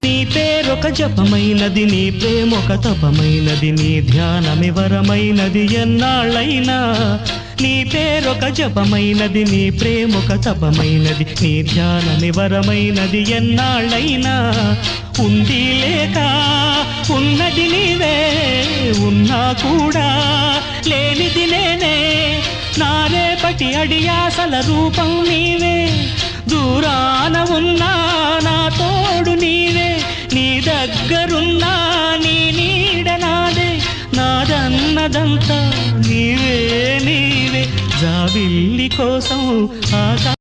నీ పేరొక జపమైనది, నీ ప్రేమొక తపమైనది, నీ ధ్యానమి వరమైనది ఎన్నాళ్ళైనా. నీ పేరొక జపమైనది, నీ ప్రేమొక తపమైనది, నీ ధ్యానమి వరమైనది ఎన్నాళ్ళైనా. ఉంది లేక ఉన్నది నీవే, ఉన్నా కూడా లేనిది నేనే. నా రేపటి అడియాసల రూపం నీవే, దూరాన ఉన్నా నా తోడు నీవే. నీ దగ్గరున్నా నీ నీడ నాదే, నాదన్నదంతా నీవే నీవే. జాబిల్లి కోసం ఆకా